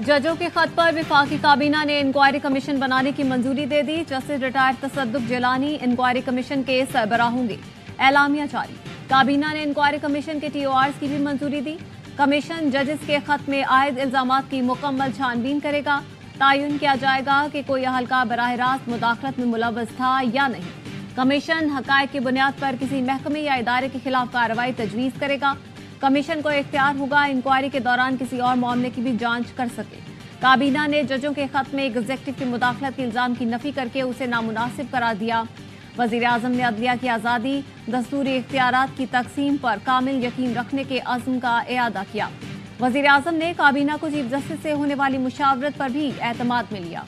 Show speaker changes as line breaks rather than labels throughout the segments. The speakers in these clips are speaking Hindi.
जजों के खत पर विफाकी काबीना ने इंक्वायरी कमीशन बनाने की मंजूरी दे दी। Justice retired Tassaduq Jilani inquiry commission के सरबराह होंगे। एलामिया जारी। काबीना ने इंक्वायरी कमीशन के TORs की भी मंजूरी दी। कमीशन जजेस के खत में आयद इल्जामात की मुकम्मल छानबीन करेगा। तयन किया जाएगा कि कोई अहलकार बराह रास्त मुदाखलत में मुलव्वस था या नहीं। कमीशन हकायक की बुनियाद पर किसी महकमे या इदारे के खिलाफ कार्रवाई तजवीज़ करेगा। कमीशन को इख्तियार होगा इंक्वायरी के दौरान किसी और मामले की भी जांच कर सके। काबीना ने जजों के खत में एग्जेक्टिव की मुदाखलत के इल्जाम की नफी करके उसे नामुनासिब करार दिया। वजीर आजम ने अदलिया की आज़ादी, दस्तूरी इख्तियारात की तकसीम पर कामिल यकीन रखने के अज़्म का इआदा किया। वजीर आजम ने काबीना को चीफ जस्टिस से होने वाली मुशावरत पर भी एतमाद में लिया।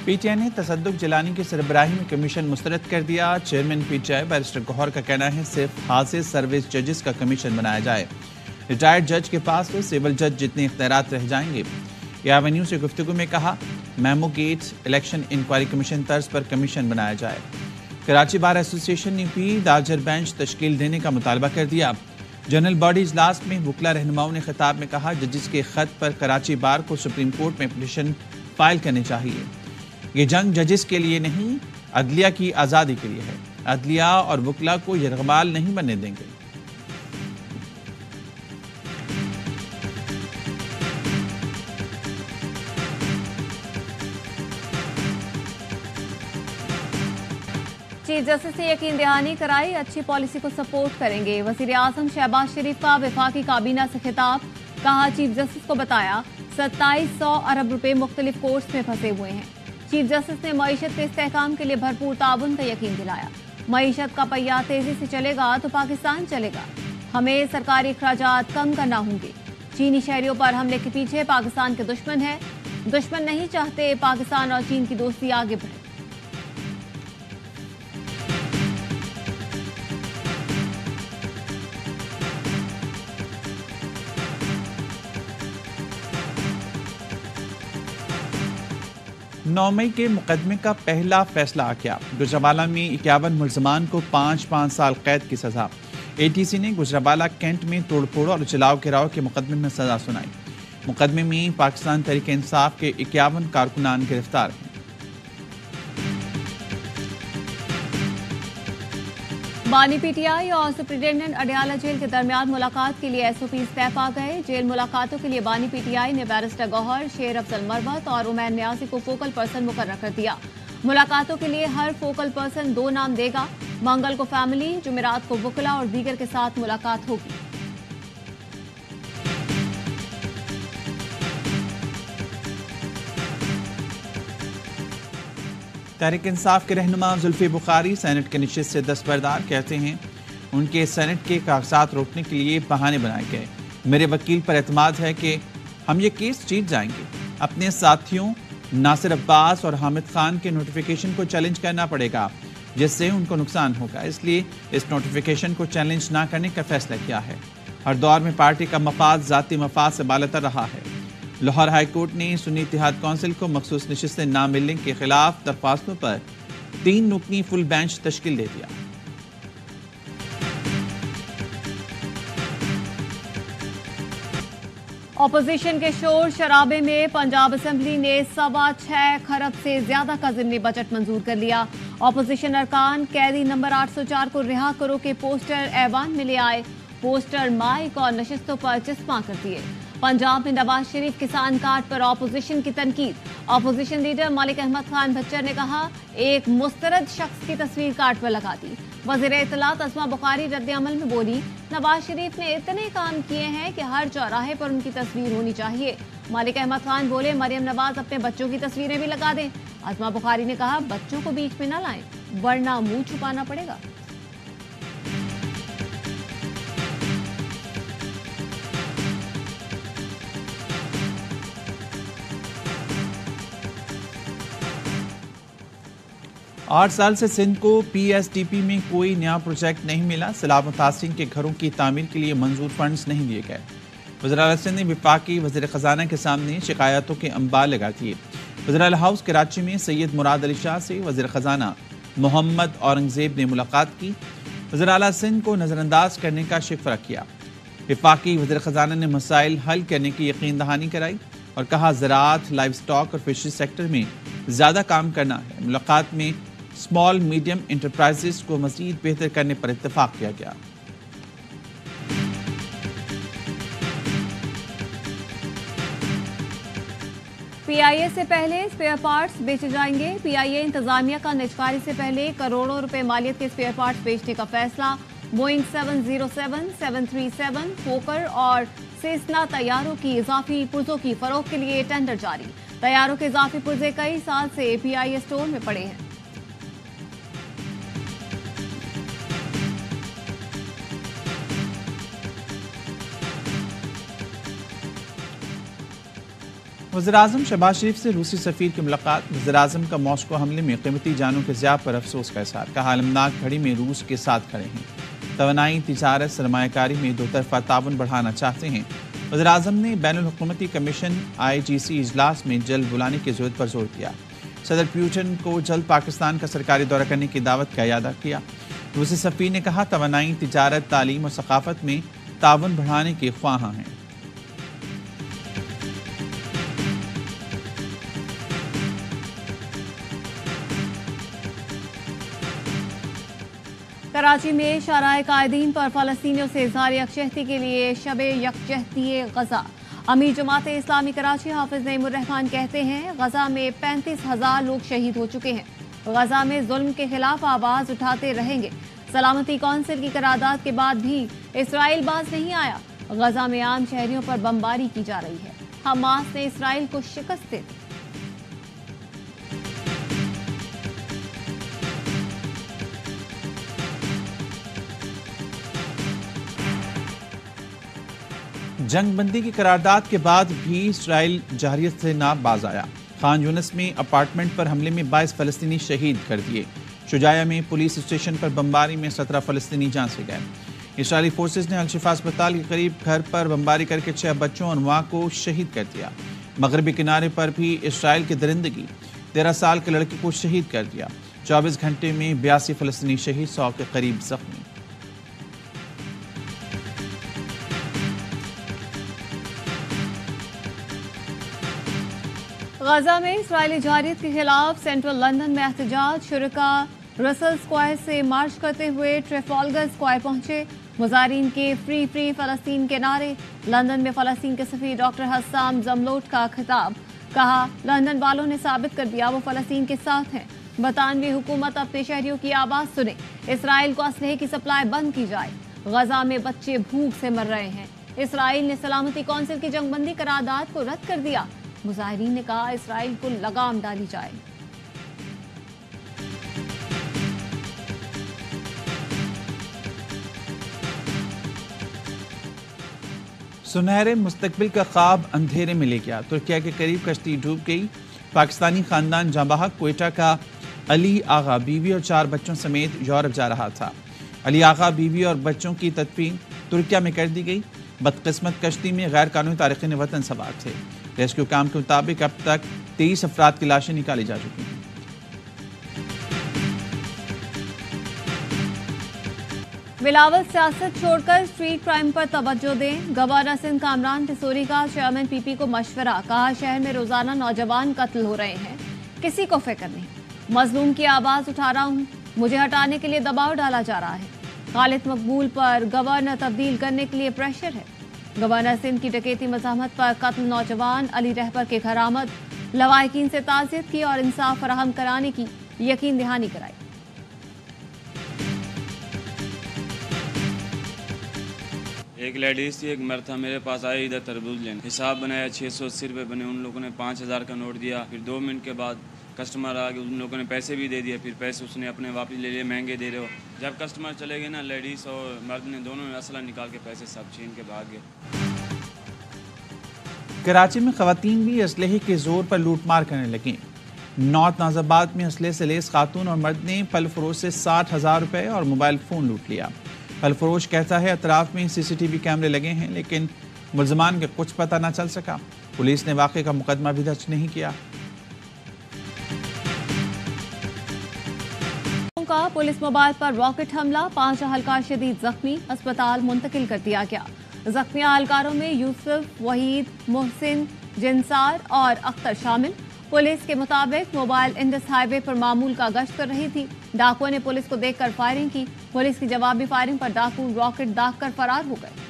PTI ने तसद्दुक जिलानी की सरबराही में कमीशन मुस्तरद कर दिया। चेयरमैन PTI बैरिस्टर गौहर का कहना है सिर्फ हासिल सर्विस जजेस का कमीशन बनाया जाए। रिटायर्ड जज के पास तो सिविल जज जितने इख्तियारात रह जाएंगे। एवेन्यू से गुफ्तगू में कहा memogate election inquiry commission तर्ज पर कमीशन बनाया जाए। कराची बार एसोसिएशन ने भी दार्जर बेंच तश्कील देने का मुतालबा कर दिया। जनरल बॉडी इजलास में वकला रहनुमाओं ने खिताब में कहा जजेस के खत पर कराची बार को सुप्रीम कोर्ट में पिटीशन फाइल करनी चाहिए। ये जंग जजेस के लिए नहीं, अदलिया की आज़ादी के लिए है। अदलिया और वकला को यरगमाल नहीं बनने देंगे।
चीफ जस्टिस से यकीन दहानी कराई, अच्छी पॉलिसी को सपोर्ट करेंगे। वजीर आजम शहबाज शरीफ का विफाकी काबीना से खिताब, कहा चीफ जस्टिस को बताया 2700 अरब रुपए मुख्तलिफ कोर्स में फंसे हुए हैं। चीफ जस्टिस ने मईशत के इस्तेहकाम के लिए भरपूर ताउन का यकीन दिलाया। मईशत का पहिया तेजी से चलेगा तो पाकिस्तान चलेगा। हमें सरकारी अखराजात कम करना होंगे। चीनी शहरियों पर हमले के पीछे पाकिस्तान के दुश्मन है। दुश्मन नहीं चाहते पाकिस्तान और चीन की दोस्ती आगे बढ़े।
नौ मई के मुकदमे का पहला फैसला आ गया। गुजरावाला में 51 मुलजमान को 5-5 साल कैद की सजा। ATC ने गुजरावाला कैंट में तोड़फोड़ और जलाओ गिराव के मुकदमे में सजा सुनाई। मुकदमे में पाकिस्तान तहरीक इंसाफ के 51 कारकुनान गिरफ्तार हैं।
बानी PTI और सुप्रिंटेंडेंट अडयाला जेल के दरमियान मुलाकात के लिए SOPs तय पा गए। जेल मुलाकातों के लिए बानी PTI ने बैरिस्टर गौहर, शेर अफजल मरवत और उमैर न्याजी को फोकल पर्सन मुकर्रर कर दिया। मुलाकातों के लिए हर फोकल पर्सन 2 नाम देगा। मंगल को फैमिली, जुमेरात को वकला और दीगर के साथ मुलाकात होगी।
तहरीक इंसाफ के रहनुमा जुल्फी बुखारी सेनेट के नशिस्त से दस्तबरदार, कहते हैं उनके सेनेट के कागजात रोकने के लिए बहाने बनाए गए। मेरे वकील पर एतमाद है कि हम ये केस जीत जाएंगे। अपने साथियों नासिर अब्बास और हामिद खान के नोटिफिकेशन को चैलेंज करना पड़ेगा जिससे उनको नुकसान होगा, इसलिए इस नोटिफिकेशन को चैलेंज ना करने का फैसला किया है। हर दौर में पार्टी का मफाद ज़ाती मफाद से बालतर रहा है। लाहौर हाई कोर्ट ने सुन्नी इत्तेहाद कौंसिल को मखसूस नशिस्तें ना मिलने के खिलाफ दरख्वास्तों पर 3 रुकनी फुल बेंच तश्कील दे दिया।
ऑपोजिशन के शोर शराबे में पंजाब असेंबली ने 6.25 खरब से ज्यादा का ज़िमनी बजट मंजूर कर लिया। ऑपोजिशन अरकान कैदी नंबर 804 को रिहा करो के पोस्टर ऐवान में ले आए। पोस्टर माइक और नशिस्तों पर चिस्मा कर दिए। पंजाब में नवाज शरीफ किसान कार्ड पर ऑपोजिशन की तनकीद। ऑपोजिशन लीडर मलिक अहमद खान भच्चर ने कहा एक मुस्तरद शख्स की तस्वीर कार्ड पर लगा दी। वज़ीर इत्तलात अस्मा बुखारी रद्द अमल में बोली नवाज शरीफ ने इतने काम किए हैं कि हर चौराहे पर उनकी तस्वीर होनी चाहिए। मलिक अहमद खान बोले मरियम नवाज अपने बच्चों की तस्वीरें भी लगा दें। अस्मा बुखारी ने कहा बच्चों को बीच में न लाएं वरना मुंह छुपाना पड़ेगा।
आठ साल से सिंध को PSDP में कोई नया प्रोजेक्ट नहीं मिला। सैलाब मुतासिरीन के घरों की तामीर के लिए मंजूर फंड्स नहीं दिए गए। वज़ीर-ए-आला सिंध ने वफाकी वज़ीर ख़ज़ाना के सामने शिकायतों के अंबार लगा दिए। वज़ीर-ए-आला हाउस कराची में सैयद मुराद अली शाह से वज़ीर ख़ज़ाना मोहम्मद औरंगज़ेब ने मुलाकात की। वज़ीर-ए-आला सिंध को नज़रअंदाज करने का शिकवा किया। वफाकी वज़ीर ख़ज़ाना ने मसाइल हल करने की यकीन दहानी कराई और कहा ज़राअत, लाइव स्टॉक और फिशरी सेक्टर में ज़्यादा काम करना है। मुलाकात में स्मॉल मीडियम इंटरप्राइजेस को मज़ीद बेहतर करने पर इत्तफाक किया गया।
पीआईए से पहले स्पेयर पार्ट्स बेचे जाएंगे। पीआईए इंतजामिया का निजकारी से पहले करोड़ों रुपए मालियत के स्पेयर पार्ट्स बेचने का फैसला। बोइंग 707, 737, फोकर और सेस्ना तैयारों की इजाफी पुर्जों की फरोख्त के लिए टेंडर जारी। तैयारों के इजाफी पुर्जे कई साल से पीआईए स्टोर में पड़े हैं।
वज़ीर-ए-आज़म शहबाज शरीफ से रूसी सफ़ीर की मुलाकात। वज़ीर-ए-आज़म का मॉस्को हमले में कीमती जानों के ज़िया पर अफसोस का इज़हार। कहा अलमनाक घड़ी में रूस के साथ खड़े हैं। तवानाई, तिजारत, सरमायाकारी में दो तरफा ताउन बढ़ाना चाहते हैं। वज़ीर-ए-आज़म ने बैनुल हुकूमती कमीशन IGC इजलास में जल्द बुलाने की ज़रूरत पर जोर दिया। सदर पुतिन को जल्द पाकिस्तान का सरकारी दौरा करने की दावत का इयादा किया। रूसी सफ़ीर ने कहा तवानाई, तिजारत, तालीम और सकाफत में ताउन बढ़ाने के ख्वाहां हैं।
कराची में शराए कायदीन पर फ़लस्तीनियों से इज़हार यकजहती के लिए शबे यकजहती गज़ा। अमीर जमात इस्लामी कराची हाफिज नईमुर्रहमान कहते हैं गज़ा में 35,000 लोग शहीद हो चुके हैं। गज़ा में जुल्म के खिलाफ आवाज़ उठाते रहेंगे। सलामती कौंसिल की करारदाद के बाद भी इसराइल बाज नहीं आया। गज़ा में आम शहरियों पर बमबारी की जा रही है। हमास ने इसराइल को शिकस्त दे दी।
जंगबंदी की करारदाद के बाद भी इसराइल जारियत से ना बाज आया। खान यूनिस में अपार्टमेंट पर हमले में 22 फ़लस्तीनी शहीद कर दिए। शुजाया में पुलिस स्टेशन पर बमबारी में 17 फ़लस्तीनी जान से गए। इसराइली फोर्सेस ने अल-शिफा अस्पताल के करीब घर पर बमबारी करके 6 बच्चों और मां को शहीद कर दिया। मगरबी किनारे पर भी इसराइल की दरिंदगी 13 साल के लड़के को शहीद कर दिया। 24 घंटे में 82 फ़लस्तीनी शहीद, 100 के करीब जख्मी।
गजा में इसराइली जारियत के खिलाफ सेंट्रल लंदन में एहतजाज। शुरका रसल स्क्वायर से मार्च करते हुए ट्रेफाल्गर स्क्वायर पहुंचे। मुजाहिरीन के फ्री फ्री फ़लस्तीन के नारे। लंदन में फ़लस्तीन के सफ़ीर डॉक्टर हस्साम जमलोट का खिताब। कहा लंदन वालों ने साबित कर दिया वो फ़लस्तीन के साथ हैं। बरतानवी हुकूमत अपने शहरियों की आवाज़ सुने। इसराइल को असलहे की सप्लाई बंद की जाए। गजा में बच्चे भूख से मर रहे हैं। इसराइल ने सलामती कौंसिल की जंगबंदी करारदाद को रद्द कर दिया। मुजाहिरीन ने कहा इसराइल को लगाम डाली जाए।
सुनहरे मुस्तकबिल का ख्वाब अंधेरे में ले गया। तुर्किया के करीब कश्ती डूब गई। पाकिस्तानी खानदान जांबाहक क्वेटा का अली आगा बीवी और 4 बच्चों समेत यूरोप जा रहा था। अली आगा बीवी और बच्चों की तदफीन तुर्किया में कर दी गई। बदकिस्मत कश्ती में गैर कानूनी तारिकीन वतन सवार थे। रेस्क्यू काम के मुताबिक अब तक 23 अफराद की लाशें निकाली जा चुकी हैं।
बिलावल सियासत छोड़कर स्ट्रीट क्राइम पर तवज्जो दें। गवर्नर सिंध कामरान तिसोरी का चेयरमैन पीपी को मशवरा। कहा शहर में रोजाना नौजवान कत्ल हो रहे हैं, किसी को फिक्र नहीं। मजलूम की आवाज उठा रहा हूं, मुझे हटाने के लिए दबाव डाला जा रहा है। खालिद मकबूल पर गवर्नर तब्दील करने के लिए प्रेशर है। गवर्नर सिंध की डकैती मज़ाहमत पर कत्ल नौजवान अली रहबर के घर आमद। लवाहिकीन से ताज़ियत की और इंसाफ फराहम कराने की यकीन दहानी कराई।
एक लेडीज थी, एक मर्द था, मेरे पास आए इधर तरबूज लेने। हिसाब बनाया, 680 रुपये बने। उन लोगों ने 5000 का नोट दिया। फिर 2 मिनट के बाद कस्टमर आ गए, उन लोगों ने पैसे भी दे दिए। फिर पैसे उसने अपने वापस ले लिए, महंगे दे रहे हो। जब कस्टमर चले गए ना, लेडीज़ और मर्द ने दोनों ने असला निकाल के पैसे सब छीन के भाग गए।
कराची में खवातीन भी असलहे के जोर पर लूटमार करने लगी। नॉर्थ नाजाबाद में असलहे से लेस खातून और मर्द ने फल फरोश से 60,000 रुपये और मोबाइल फ़ोन लूट लिया। फल फरोश कहता है अतराफ में CCTV कैमरे लगे हैं, लेकिन मुलजमान के कुछ पता न चल सका। पुलिस ने वाक़े का मुकदमा भी दर्ज नहीं किया।
का पुलिस मोबाइल पर रॉकेट हमला, 5 अहलकार शदीद जख्मी, अस्पताल मुंतकिल कर दिया गया। जख्मी अहलकारों में यूसुफ, वहीद, मोहसिन, जिनसार और अख्तर शामिल। पुलिस के मुताबिक मोबाइल इंडस हाईवे पर मामूल का गश्त कर रही थी। डाकुओं ने पुलिस को देखकर फायरिंग की। पुलिस की जवाबी फायरिंग पर डाकू रॉकेट दागकर फरार हो गए।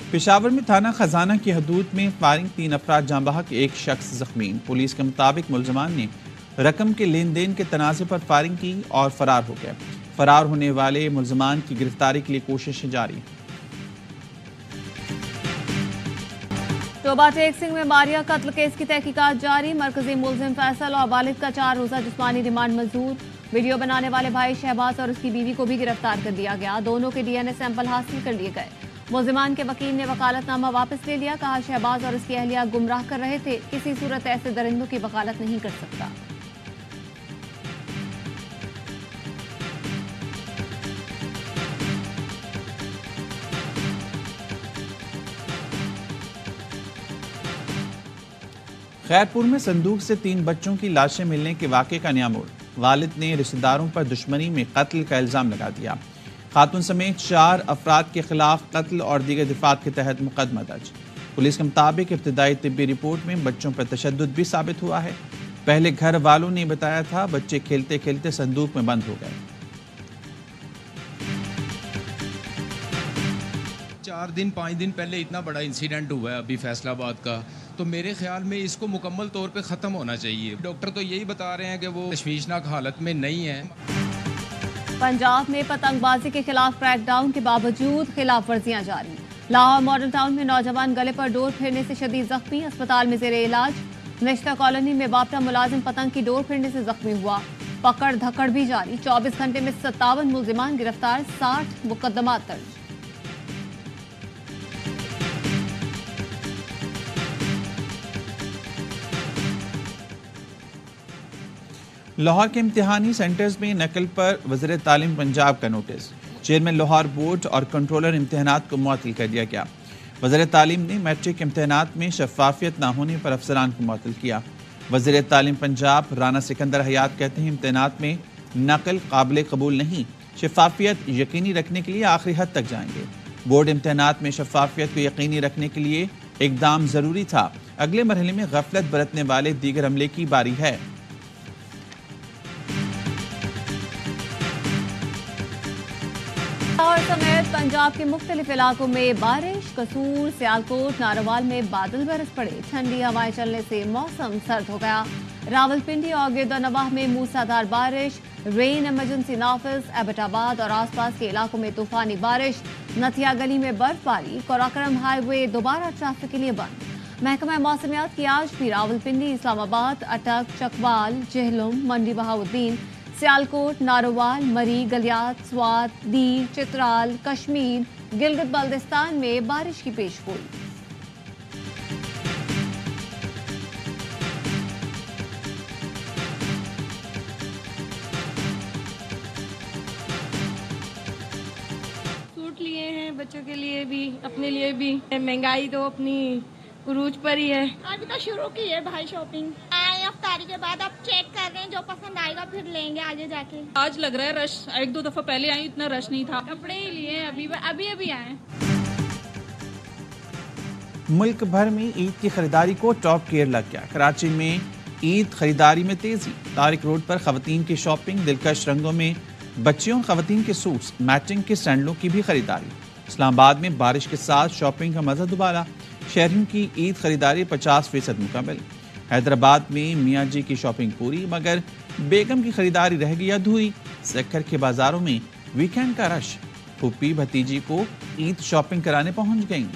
पेशावर में थाना खजाना की हदूद में फायरिंग, 3 अफराद जाँ बहक, 1 शख्स जख्मी। पुलिस के मुताबिक मुलजमान ने रकम के लेन देन के तनाज़े पर फायरिंग की और फरार हो गए। फरार होने वाले मुलजमान की गिरफ्तारी के लिए कोशिशें जारी।
तोबा टेक सिंह में मारिया कत्ल केस की तहकीकात जारी। मरकजी मुलजिम फैसल और वालिद का 4 रोजा जिस्मानी रिमांड मंजूर। वीडियो बनाने वाले भाई शहबाज और उसकी बीवी को भी गिरफ्तार कर दिया गया। दोनों के DNA सैंपल हासिल कर लिए गए। मुलजिमान के वकील ने वकालतनामा वापस ले लिया। कहा, शहबाज और उसकी अहलिया गुमराह कर रहे थे। किसी सूरत ऐसे दरिंदों की वकालत नहीं कर सकता।
खैरपुर में संदूक से 3 बच्चों की लाशें मिलने के वाक़े का नया मोड़। वालिद ने रिश्तेदारों पर दुश्मनी में कत्ल का इल्ज़ाम लगा दिया। खातून समेत 4 अफराद के खिलाफ कत्ल और दीगर दिफात के तहत मुकदमा दर्ज। पुलिस के मुताबिक इब्तिदाई तिब्बी रिपोर्ट में बच्चों पर तशद्दुद भी साबित हुआ है। पहले घर वालों ने बताया था, बच्चे खेलते खेलते संदूक में बंद हो गए।
4 दिन 5 दिन पहले इतना बड़ा इंसिडेंट हुआ है अभी फैसलाबाद का, तो मेरे ख्याल में इसको मुकम्मल तौर पे ख़त्म होना चाहिए। डॉक्टर तो यही बता रहे हैं कि वो तशवीशनाक हालत में नहीं है।
पंजाब में पतंगबाजी के खिलाफ क्रैकडाउन के बावजूद खिलाफ वर्जियां जारी। लाहौर मॉडल टाउन में नौजवान गले पर डोर फिरने से शदीद जख्मी, अस्पताल में जेरे इलाज। निश्ता कॉलोनी में बापटा मुलाजिम पतंग की डोर फिरने से जख्मी हुआ। पकड़ धकड़ भी जारी। 24 घंटे में 57 मुलजिमान गिरफ्तार, 60 मुकदमा दर्ज।
लाहौर के इम्तिहानी सेंटर्स में नकल पर वज़ीर तालीम पंजाब का नोटिस। चेयरमैन लाहौर बोर्ड और कंट्रोलर इम्तिहानात को मुअत्तल कर दिया गया। वज़ीर तालीम ने मैट्रिक इम्तिहानात में शफाफियत न होने पर अफसरान को मुअत्तल किया। वज़ीर तालीम पंजाब राना सिकंदर हयात कहते हैं, इम्तिहानात में नकल काबिल कबूल नहीं। शफाफियत यकीनी रखने के लिए आखिरी हद तक जाएंगे। बोर्ड इम्तिहानात में शफाफियत को यकीनी रखने के लिए इकदाम ज़रूरी था। अगले मरहले में गफलत बरतने वाले दीगर अमले की बारी है।
लाहौर समेत पंजाब के मुख्तलिफ इलाकों में बारिश। कसूर, सियालकोट, नारोवाल में बादल बरस पड़े। ठंडी हवाएं चलने से मौसम सर्द हो गया। रावलपिंडी और गिरदनवाह में मूसलाधार बारिश। रेन इमरजेंसी नाफिज। एबटाबाद और आसपास के इलाकों में तूफानी बारिश। नथिया गली में बर्फबारी। कोराकरम हाईवे दोबारा ट्रैफिक के लिए बंद। महकमा मौसमियात की आज भी रावलपिंडी, इस्लामाबाद, अटक, चकवाल, जेहलुम, मंडी बहाउद्दीन, सियालकोट, नारोवाल, मरी, गलियात, स्वात, दीर, चित्राल, कश्मीर, गिलगित बल्दिस्तान में बारिश की पेशगोई।
सूट लिए हैं बच्चों के लिए भी, अपने लिए भी। महंगाई तो अपनी उरूज पर ही है।
अभी तो शुरू की है भाई शॉपिंग। अफ्तारी के बाद अब चेक कर रहे हैं, जो पसंद आएगा फिर लेंगे आगे जाके।
आज लग रहा है रश, 1-2 दफा पहले आई इतना रश नहीं था। कपड़े ही लिए अभी आए।
मुल्क भर में ईद की खरीदारी को टॉप गियर लग गया। कराची में ईद खरीदारी में तेजी। तारिक रोड पर खवातीन की शॉपिंग, दिलकश रंगों में बच्चियों खवातीन के सूट्स, मैचिंग के सैंडलों की भी खरीदारी। इस्लामाबाद में बारिश के साथ शॉपिंग का मजा दोबारा। शहरियों की ईद खरीदारी 50% मुकम्मल। हैदराबाद में मियाँ जी की शॉपिंग पूरी, मगर बेगम की खरीदारी रह गई अधूरी। सक्खर के बाजारों में वीकेंड का रश। फूफी भतीजी को ईद शॉपिंग कराने पहुंच गईं।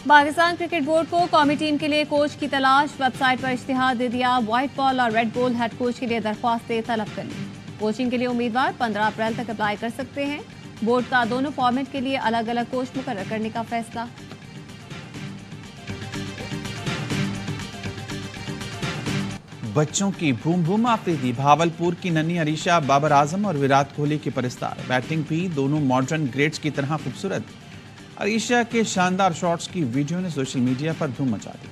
पाकिस्तान क्रिकेट बोर्ड को कौमी टीम के लिए कोच की तलाश। वेबसाइट पर इश्तिहार दे दिया। व्हाइट बॉल और रेड बॉल हेड कोच के लिए दरख्वास्तें तलब कर ली। कोचिंग के लिए उम्मीदवार 15 अप्रैल तक अप्लाई कर सकते हैं। बोर्ड का दोनों फॉर्मेट के लिए अलग अलग कोच मुकर्रर करने का फैसला।
बच्चों की बूम बूम आफरीदी। भावलपुर की नन्ही अरीशा बाबर आजम और विराट कोहली की परिस्तार। बैटिंग भी दोनों मॉडर्न ग्रेड्स की तरह खूबसूरत। अरीशा के शानदार शॉट्स की वीडियो ने सोशल मीडिया पर धूम मचा दी।